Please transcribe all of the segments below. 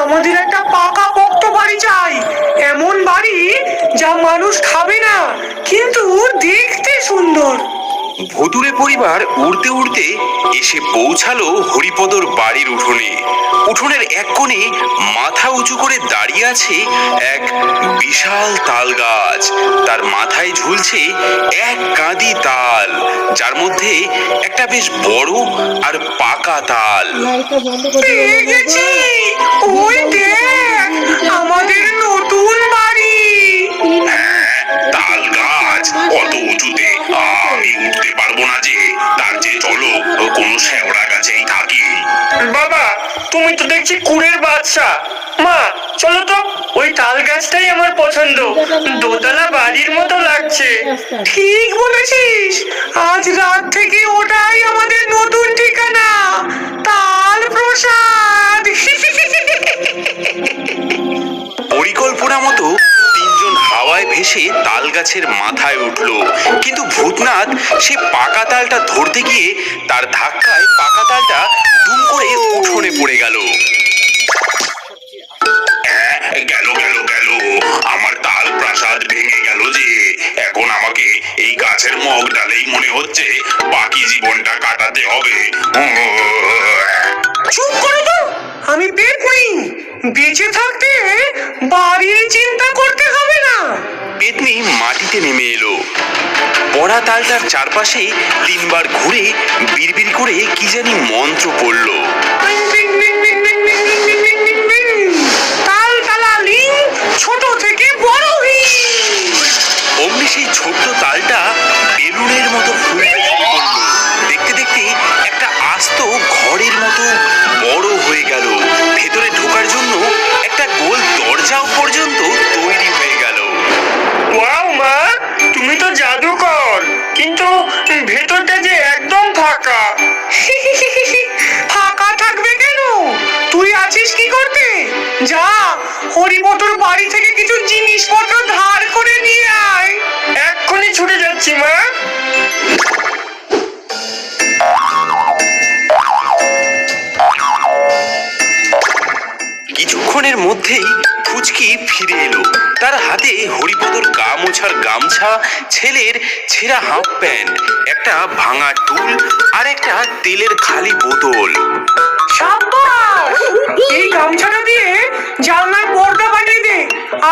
আমাদের একটা পাকা পোক্ত বাড়ি চাই, এমন বাড়ি যা মানুষ খাবে না কিন্তু দেখতে সুন্দর। ভুতুড়ে পরিবার উড়তে উড়তে এসে পৌঁছালো হরিপদর বাড়ির উঠোনে। উঠোনের এক কোণে মাথা উঁচু করে দাঁড়িয়ে আছে এক বিশাল তাল গাছ। তার মাথায় ঝুলছে এক কাঁদি তাল, যার মধ্যে একটা বেশ বড় আর পাকা তাল। পেয়ে গেছি, ওই দেখ আমাদের নতুন বাড়ি। তাল গাছ অত উঁচুতে আমি উঠতে পারবো না যে, তার যে চলো কোনো শেওড়া গাছেই থাকি। বাবা তুমি তো দেখছি কুড়ের বাদশা। মা চলো তো, ওই তাল গাছটাই আমার পছন্দ, দোতলা বাড়ির মতো লাগছে। ঠিক বলেছিস, আজ রাত থেকে ওটাই আমাদের নতুন ঠিকানা, তাল প্রসাদ। পরিকল্পনা মতো তিনজন হাওয়ায় ভেসে তাল গাছের মাথায় উঠল, কিন্তু ভূতনাথ সে পাকা তালটা ধরতে গিয়ে তার ধাক্কায় পাকা তালটা দুম করে উঠোনে পড়ে গেল। গেল গেল গেল, আমার তাল প্রাসাদ ভেঙে গেল যে। এখন আমাকে এই গাছের মগ ডালেই মনে হচ্ছে বাকি জীবনটা কাটাতে হবে। চুপ করো তো, আমি পেতনি, বেঁচে থাকতে বাড়ির চিন্তা করতে হবে না। পেতনি মাটিতে নেমে এলো, পড়া তালটার চারপাশে তিনবার ঘুরে বিড়বিড় করে কি জানি মন্ত্র পড়ল। তাল তালা লিং, ছোট থেকে বড় হি। অমনি সেই ছোট্ট তালটা বেলুনের মতো ফুলতে শুরু করলো। দেখতে দেখতে একটা আস্ত ঘরের মতো বড় হয়ে গেল। ভেতরে ঢোকার জন্য একটা গোল দরজাও পর্যন্ত তৈরি হয়ে গেল। ওয়াও মা, তুমি তো জাদুকর, কিন্তু ভেতরটা যে একদম ফাঁকা। ফাঁকা থাকবে কেন? তুই আছিস কি করতে? যা হরিপদর বাড়ি থেকে কিছু জিনিসপত্র ধার করে নিয়ে আয়। এক্ষুনি ছুটে যাচ্ছি মা। কিছুক্ষণের মধ্যেই ফুচকি ফিরে এলো। তার হাতে হরিপদর গা মোছার গামছা, ছেলের ছেঁড়া হাফ প্যান্ট, একটা ভাঙা টুল আর একটা তেলের খালি বোতল। সাব্বাস! এই গামছাটা দিয়ে জানলার পর্দা বানিয়ে দে,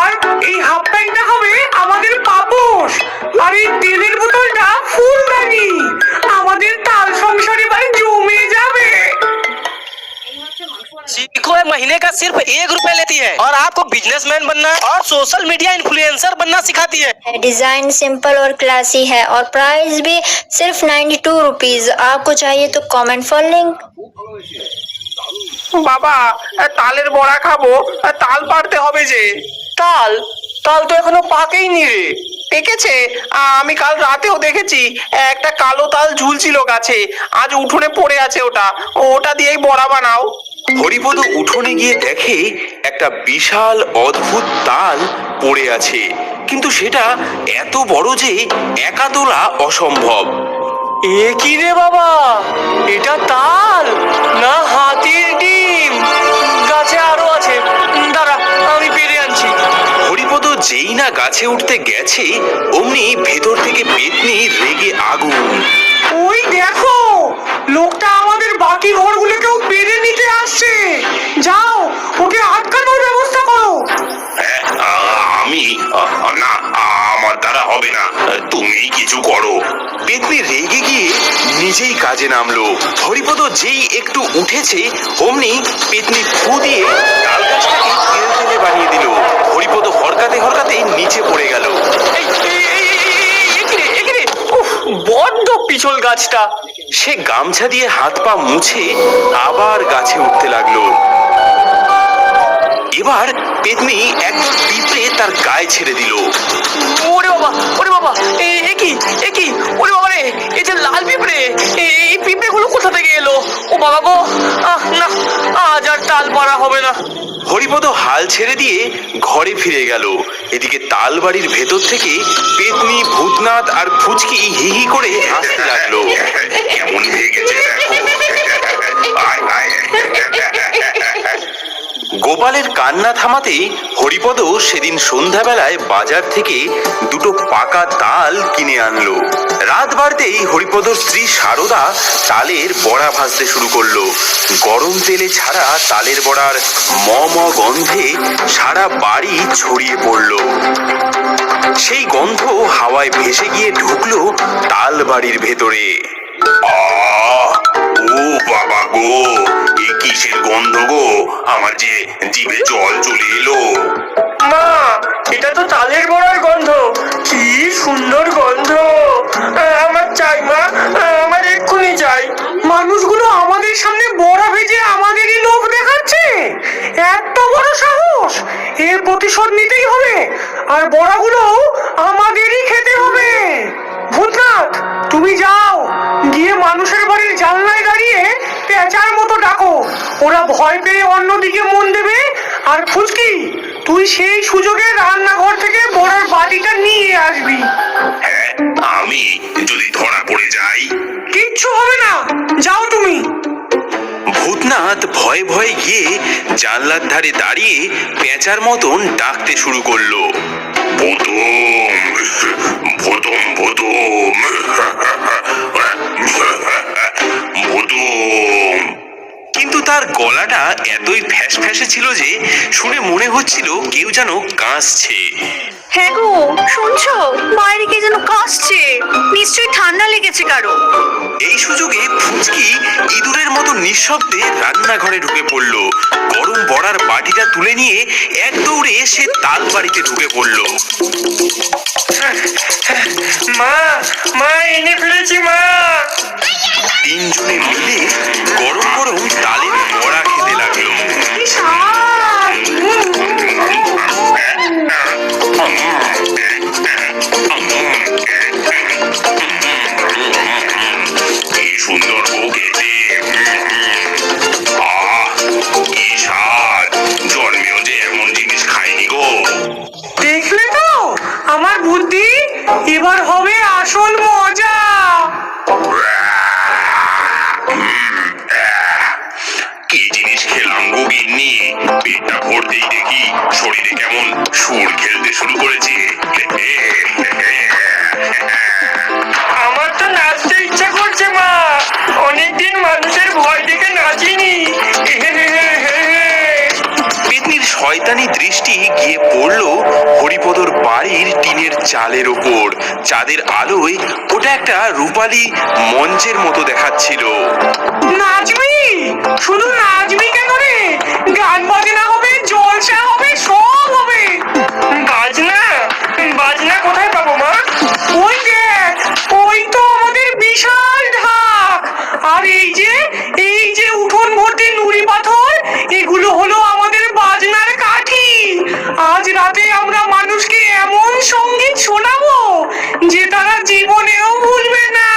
আর এই হাফ প্যান্টটা হবে আমাদের পাপোশ, আর এই তেলের বোতলটা ফুলদানি। আমাদের তাল সংসারে এবার জমে যাবে। चीकू महीने का सिर्फ 1 रुपए लेती है और आपको बिजनेसमैन बनना और सोशल मीडिया इन्फ्लुएंसर बनना सिखाती है। डिजाइन सिंपल और क्लासी है और प्राइस भी सिर्फ 92 रुपीज। आपको चाहिए तो कमेंट फॉर लिंक। বাবা তালের বড়া খাবো, তাল পাড়তে হবে যে। তাল তাল তো এখনো পাকেইনি রে। পেকেছে? আমি কাল রাতেও দেখেছি একটা কালো তাল ঝুলছিল গাছে, আজ উঠোনে পড়ে আছে। ওটা দিয়েই বড়া বানাও। হরিপদ উঠোনে গিয়ে দেখে একটা বিশাল অদ্ভুত তাল পড়ে আছে, কিন্তু সেটা এত বড় যে একা তোলা অসম্ভব। এ কি রে বাবা, এটা তাল না হাতির ডিম? গাছে আরো আছে, দাঁড়া আমি পেরে আনছি। হরিপদ যেই না গাছে উঠতে গেছে, অমনি ভেতর থেকে পেতনি রেগে আগুন। ওই দেখো, লোকটা আমাদের বাকি ঘরগুলোকেও পেরে নিতে আসছে। যাও, ওকে আটকানোর ব্যবস্থা করো। আমি না, আমার দ্বারা হবে না, তুমি কিছু করো। পেতনি রেগে গিয়ে নিজেই কাজে নামলো। হরিপদ যেই একটু উঠেছে, অমনি পেতনি ফু দিয়ে তাল গাছটাকে তেল তেলে বানিয়ে দিল। হরিপদ হরকাতে হরকাতে নিচে পড়ে গেল। বড্ড পিছল গাছটা। সে গামছা দিয়ে হাত পা মুছে আবার গাছে উঠতে লাগলো। এবার পেতনি একদম পিঁপড়ে তার গায়ে ছেড়ে দিল। ওরে বাবা, ওরে বাবা, এ কি ওরে বাবা রে, এই যে লাল পিঁপড়ে, এই পিঁপড়ে গুলো কোথা থেকে এলো? ও বাবা গো, না, আজ আর তাল পাড়া হবে না। হরিপদ হাল ছেড়ে দিয়ে ঘরে ফিরে গেল। এদিকে তাল বাড়ির ভেতর থেকে পেতনি, ভূতনাথ আর ফুচকি হি হি করে হাসতে লাগলো। কেমন ভেগেছে দেখো। গোপালের কান্না থামাতে হরিপদ সেদিন সন্ধ্যাবেলায় বাজার থেকে দুটো পাকা তাল কিনে আনলো। রাত বাড়তেই হরিপদর স্ত্রী সারদা তালের বড়া ভাজতে শুরু করলো। গরম তেলে ছাড়া তালের বড়ার ম ম গন্ধে সারা বাড়ি ছড়িয়ে পড়লো। সেই গন্ধ হাওয়ায় ভেসে গিয়ে ঢুকলো তাল বাড়ির ভেতরে। ও বাবা গো, এ কিসের গন্ধ গো, আমার যে জিভে জল চলে এলো। মা, এটা তো তালের বড়ার গন্ধ। কি সুন্দর গন্ধ। আমার চাই মা, আমার এক্ষুনি চাই। মানুষগুলো আমাদের সামনে বড়া ভেজে আমাদেরই লোভ দেখাচ্ছে। এত বড় সাহস! এর প্রতিশোধ নিতেই হবে, আর বড়াগুলো আমাদেরই খেতে হবে। ভূতনাথ, তুমি যাও, গিয়ে মানুষের বাড়ির জানলায় দাঁড়িয়ে পেঁচার মতো ডাকো। ওরা ভয় পেয়ে অন্যদিকে মন দেবে। আর ফুচকি, তুই সেই সুযোগে রান্নাঘর থেকে বড়ার বাটিটা নিয়ে আসবি। হ্যাঁ, আমি যদি ধরা পড়ে যাই? কিচ্ছু হবে না, যাও তুমি। ভূতনাথ ভয়ে ভয়ে গিয়ে জানলার ধারে দাঁড়িয়ে পেঁচার মতন ডাকতে শুরু করলো। ভূতম, ভূতম, ভূতম, ভূতম। কিন্তু তার গলাটা এতই ফ্যাস ফ্যাসে ছিল যে শুনে মনে হচ্ছিল কেউ যেন কাঁসছে। হ্যাঁ গো, শুনছো? বাইরে কে যেন কাশছে, নিশ্চয়ই ঠান্ডা লেগেছে কারো। এই সুযোগে ফুচকি ইঁদুরের মতো নিঃশব্দে রান্নাঘরে ঢুকে পড়লো। গরম বড়ার বাটিটা তুলে নিয়ে এক দৌড়ে সে তাল বাড়িতে ঢুকে পড়লো। মা, মা, এনে ফেলেছি মা। তিনজনে মিলে গরম গরম তালের বড়া খেতে লাগলো। কি সুন্দর বউ খেতে। কি স্বাদ, জন্মেও যে এমন জিনিস খাইনি গো। দেখলে তো আমার বুদ্ধি, এবার হবে আসল মজা। কি জিনিস খেলাম গো গিন্নি, পেটটা ভরতেই দেখি শরীরে কেমন সুর খেলতে শুরু করেছে। আমার তো নাচতে ইচ্ছা করছে মা, অনেকদিন মানুষের ভয় দেখে নাচিনি। পেতনির শয়তানি দৃষ্টি গিয়ে পড়লো হরিপদর বাড়ির টিনের চালের ওপর। চাঁদের আলোয় ওটা একটা রূপালী মঞ্চের মতো দেখাচ্ছিল। নাচবি? শুধু নাচবি কেন রে? গান বাজনা হবে, জলসা হবে, সব হবে। বাজনা? বাজনা কোথায় পাবো মা? ওই দেখ, ওই তো আমাদের বিশাল ঢাক। আর এই যে উঠোন ভর্তি নুড়ি পাথর, এগুলো হলো আমাদের বাজনার কাঠি। আজ রাতে আমরা মানুষকে এমন সঙ্গীত শোনাবো যে তারা জীবনেও ভুলবে না।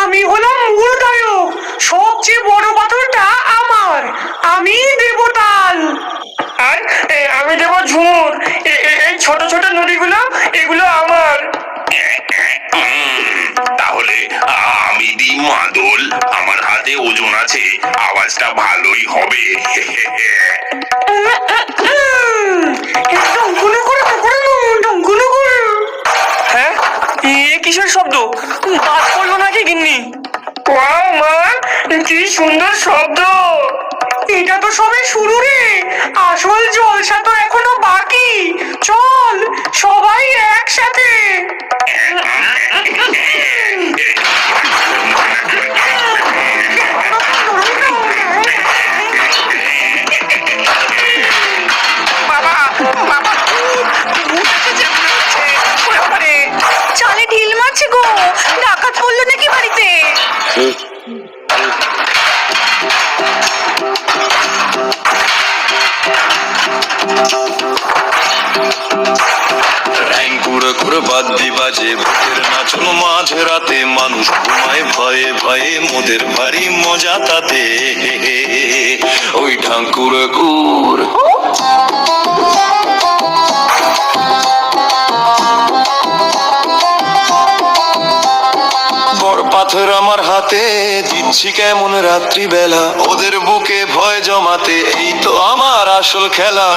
আমি হলাম মূল গায়ক, সবচেয়ে বড় পাথরটা আমার, আমি দেব তাল। আর আমি দেব ঝুমুর। এই ছোট ছোট নুড়িগুলো, এগুলো আমার। তাহলে আমি দিই মাদল, আমার হাতে ওজন আছে, আওয়াজটা ভালোই হবে। হ্যাঁ, এ কিসের শব্দ? বাদ পড়লো নাকি গিন্নি? ওয়াও মা, কি সুন্দর শব্দ। এটা তো সবে শুরু রে, আসল জলসা তো এখনো বাকি। চল সবাই একসাথে। বাবা, বাবা, চালে ঢিল মারছে গো, ডাকাত পড়লো নাকি বাড়িতে? বাদ্যি বাজে ভূতের নাচন মাঝ রাতে, মানুষ ঘুমায় ভয়ে ভয়ে, মোদের ভারী মজা তাতে। ওই ঠাকুর কুর বরপাত পাথর আমার হাতে, দিচ্ছি কেমন রাত্রিবেলা ওদের বুকে ভয় জমাতে, এই তো আমার আসল খেলা।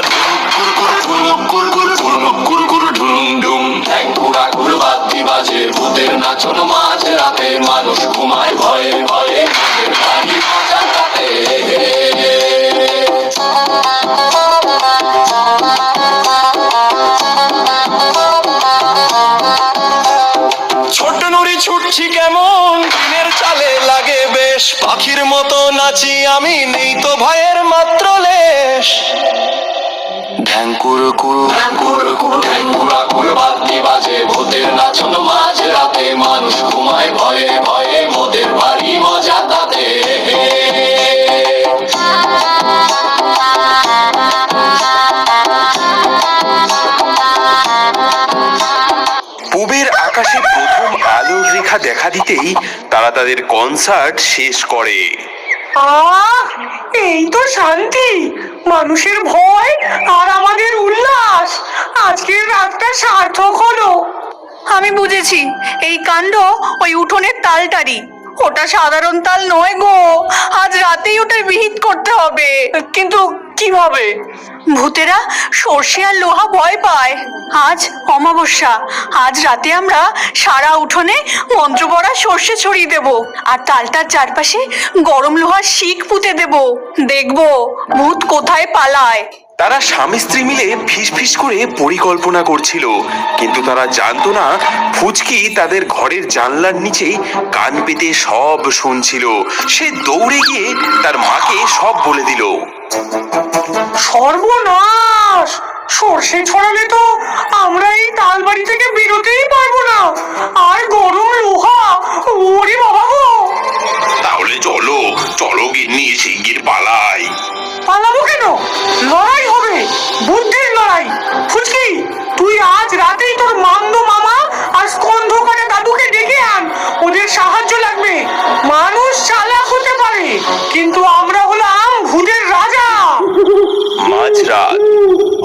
ঢুম ঢ্যাঙ্কুরা বাদ্যি বাজে, ভূতের নাচন মাঝ রাতে, মানুষ ঘুমায় ভয়ে ভয়ে, ভূতের বাড়ি মজা তাতে। ছোট নুড়ি ছুটছি কেমন, দিনের চালে লাগে বেশ, পাখির মতো নাচি আমি, নেই তো ভয়ের মাত্র লেশ। ঢ্যাঙ্কুর কুরু ঢ্যাঙ্কুরা বাদ্যি বাজে, ভূতের নাচন মাঝ রাতে, মানুষ ঘুমায় ভয়ে ভয়ে, মোদের বাড়ি মজা তাতে। পূবের আকাশে প্রথম আলোর রেখা দেখা দিতেই তারা তাদের কনসার্ট শেষ করে। এই তো শান্তি, মানুষের ভয় আর আমাদের উল্লাস। আজকের রাতটা সার্থক হলো। আমি বুঝেছি, এই কাণ্ড ওই উঠোনের তালটারি। ওটা সাধারণ তাল নয় গো, আজ রাতেই ওটার বিহিত করতে হবে। কিন্তু কিভাবে? ভূতেরা সর্ষে আর লোহা ভয় পায়। আজ অমাবস্যা, আজ রাতে আমরা সারা উঠোনে মন্ত্র পড়া সর্ষে ছড়িয়ে দেব, আর তালটার চারপাশে গরম লোহার শিক পুঁতে দেব। দেখবো ভূত কোথায় পালায়। তারা স্বামী স্ত্রী মিলে ফিসফিস করে পরিকল্পনা করছিল, কিন্তু তারা জানতো না ফুচকি তাদের ঘরের জানলার নিচে কান পেতে সব শুনছিল। সে দৌড়ে গিয়ে তার মাকে সব বলে দিল। সর্বনাশ! সর্ষে ছড়ালে তো আমরা এই তালবাড়ি থেকে বেরোতেই পারবো না। আর গরম লোহা, ওরে বাবা গো! তাহলে চলো চলো গিন্নি, শিগগির পালাই। পালাবো কেন? লড়াই হবে, বুদ্ধির লড়াই। ফুচকি, তুই আজ রাতেই তোর মামদো মামা আর স্কন্ধকারে দাদুকে ডেকে আন। ওদের সাহায্য লাগবে। মানুষ চালাক হতে পারে, কিন্তু আমরা হলাম ভূতের রাজা। মাঝরাত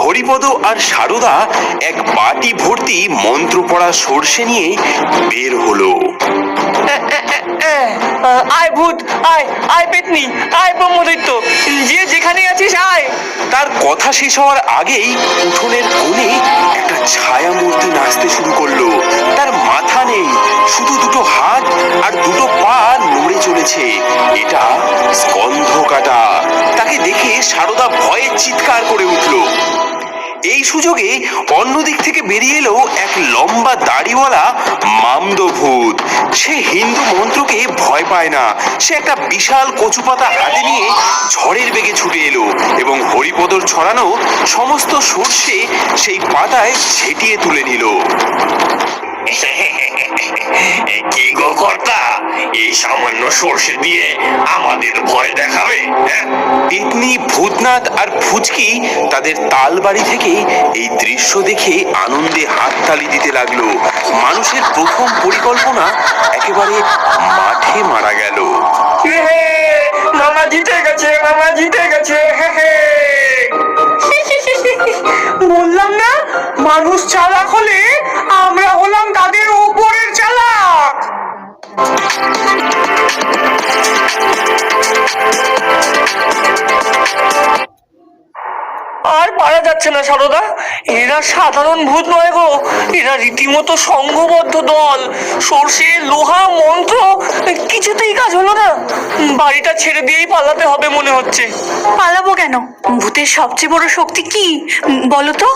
হরিপদ আর সারদা এক বাটি ভর্তি মন্ত্র পড়া সর্ষে নিয়ে বের হলো। আয় ভূত, আয় আয় পেতনি, আয় ব্রহ্মদৈত্য, যে যেখানে আছিস আয়। তার কথা শেষ হওয়ার আগেই উঠোনের কোণে একটা ছায়া মূর্তি নাচতে শুরু করলো। তার মাথা নেই, শুধু দুটো হাত আর দুটো পা নড়ে চলেছে। এটা স্কন্ধ কাটা। তাকে দেখে সারদা ভয়ে চিৎকার করে উঠলো। এই সুযোগে অন্যদিক থেকে বেরিয়ে এলো এক লম্বা দাড়িওয়ালা মামদো ভূত। সে হিন্দু মন্ত্রকে ভয় পায় না। সে একটা বিশাল কচুপাতা হাতে নিয়ে ঝড়ের বেগে ছুটে এলো এবং হরিপদর ছড়ানো সমস্ত সর্ষে সেই পাতায় ছেটিয়ে তুলে নিল। কি গো কর্তা, এই সামান্য সর্ষে দিয়ে আমাদের ভয় দেখাবে? পেতনি, ভূতনাথ আর ফুচকি তাদের তালবাড়ি থেকে এই দৃশ্য দেখে আনন্দে হাততালি দিতে লাগলো। মানুষের প্রথম পরিকল্পনা একেবারে মাঠে মারা গেল। মামা জিতে গেছে, মামা জিতে গেছে। বললাম না, মানুষ চালাক হলে আমরা হলাম তাদের ওপরের চালাক। আর পারা যাচ্ছে না সারদা, এরা সাধারণ ভূত নয় গো, এরা রীতিমতো সংঘবদ্ধ দল। সর্ষে, লোহা, মন্ত্র কিছুতেই কাজ হলো না। বাড়িটা ছেড়ে দিয়েই পালাতে হবে মনে হচ্ছে। পালাবো কেন? ভূতের সবচেয়ে বড় শক্তি কি বলো তো?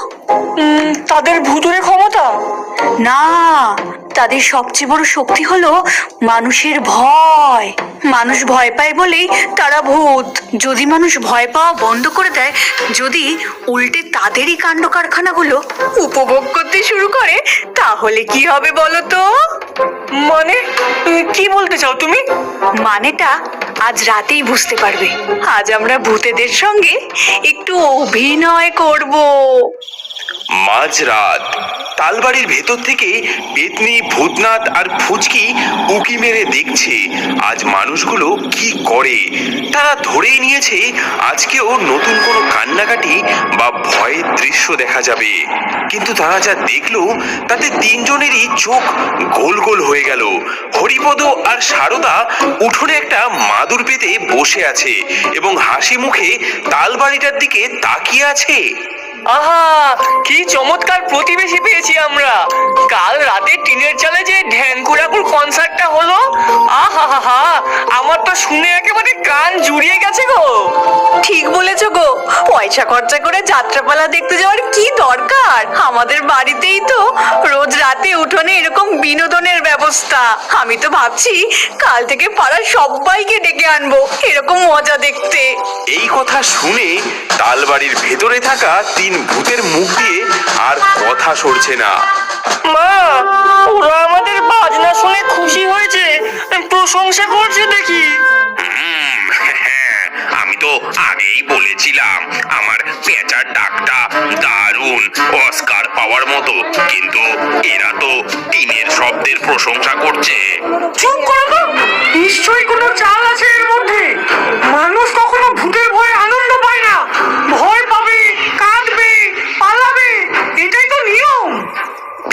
তাদের ভূতুরে ক্ষমতা? না, তাদের সবচেয়ে বড় শক্তি হলো মানুষের ভয়। মানুষ ভয় পায় বলেই তারা ভূত। যদি মানুষ ভয় পাওয়া বন্ধ করে দেয়, যদি উল্টে তাদেরই কাণ্ড কারখানাগুলো উপভোগ করতে শুরু করে, তাহলে কি হবে বলো তো? মানে কি বলতে চাও তুমি? মানেটা আজ রাতেই বুঝতে পারবে। আজ আমরা ভূতেদের সঙ্গে একটু অভিনয় করব। মাঝরাত তালবাড়ির ভেতর থেকে পেতনি, ভূতনাথ আর ফুচকি উকি মেরে দেখছে আজ মানুষগুলো কি করে। তারা ধরেই নিয়েছে আজকেও নতুন কোনো কান্নাকাটি বা ভয়ের দৃশ্য দেখা যাবে। কিন্তু তারা যা দেখলো তাতে তিনজনেরই চোখ গোল গোল হয়ে গেল। হরিপদ আর সারদা উঠোনে একটা মাদুর পেতে বসে আছে এবং হাসি মুখে তালবাড়িটার দিকে তাকিয়ে আছে। আহা, কি চমৎকার প্রতিবেশী পেয়েছি আমরা। কাল রাতে টিনের চালে যে ঢ্যাঙ্কুরাকুর কনসার্টটা হলো, আহা হা হা, আমার তো শুনে একেবারে কান জুড়িয়ে গেছে গো। ঠিক বলেছো গো, পয়সা খরচা করে যাত্রাপালা দেখতে যাওয়ার কি দরকার? আমাদের বাড়িতেই তো রোজ রাতে উঠোনে এরকম বিনোদনের ব্যবস্থা। আমি তো ভাবছি কাল থেকে পাড়ার সবাইকে ডেকে আনবো এরকম মজা দেখতে। এই কথা শুনে তালবাড়ির ভেতরে থাকা তিন ভূতের মুখ দিয়ে আর কথা সরছে না। মা, ওরা আমাদের বাজনা শুনে খুশি হয়েছে, প্রশংসা করছে দেখি। আমি তো আগেই বলেছিলাম আমার পেঁচার ডাকটা দারুণ, অস্কার পাওয়ার মতো, কিন্তু এরা তো টিনের শব্দের প্রশংসা করছে। চুপ করো তো, নিশ্চয়ই কোনো চাল আছে এর মধ্যে। মানুষ কখনো ভূতের ভয়ে আনন্দ পায় না, ভয় পাবে, কাঁদবে, পালাবে, এটাই তো নিয়ম।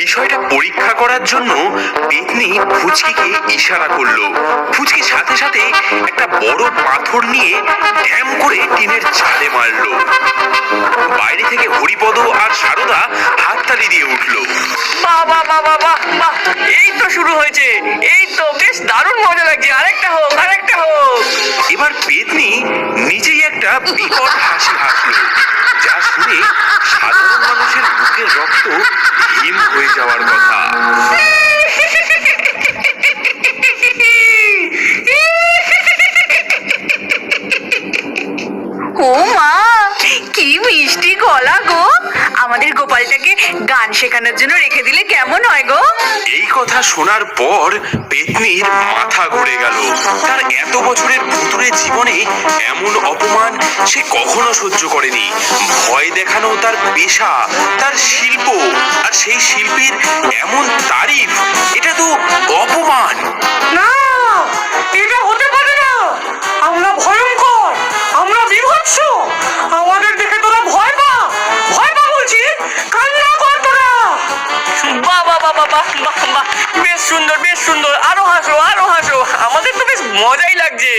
বিষয়টা পরীক্ষা করার জন্য পেতনি ফুচকিকে ইশারা করলো। ফুচকি সাথে সাথে একটা বড় পাথর নিয়ে ঢ্যাম করে টিনের চালে মারলো। বাইরে থেকে হরিপদ আর সারদা হাততালি দিয়ে উঠলো। বাহ বাহ বাহ বাহ বাহ বাহ, এই তো শুরু হয়েছে, এই তো বেশ দারুণ মজা লাগছে। আরেকটা হোক, আরেকটা হোক। এবার পেতনি নিজেই একটা বিকট হাসি হাসলো, যা শুনে সাধারণ মানুষের বুকের রক্ত হিম হয়ে যাওয়ার কথা। ও মা, কি মিষ্টি গলা গো! আমাদের গোপালটাকে গান শেখানোর জন্য রেখে দিলে কেমন হয় গো? এই কথা শোনার পর পেতনির মাথা ঘুরে গেল। তার এত বছরের ভুতুরে জীবনে এমন অপমান সে কখনো সহ্য করেনি। ভয় দেখানো তার পেশা, তার শিল্প, আর সেই শিল্পের এমন তারিফ, এটা তো অপমান। না, এটা হতে পারে না। আমরা ভয়ঙ্কর, আমরা বিভৎস। আমাদের দেখে তোরা ভয় পা, ভয় পা বলছি, কান্না কর তোরা। বাহ বাহ বাহ বাহ বাহ বাহ বাহ, বেশ সুন্দর, বেশ সুন্দর। আরো হাসো, আরো হাসো, আমাদের তো বেশ মজাই লাগছে।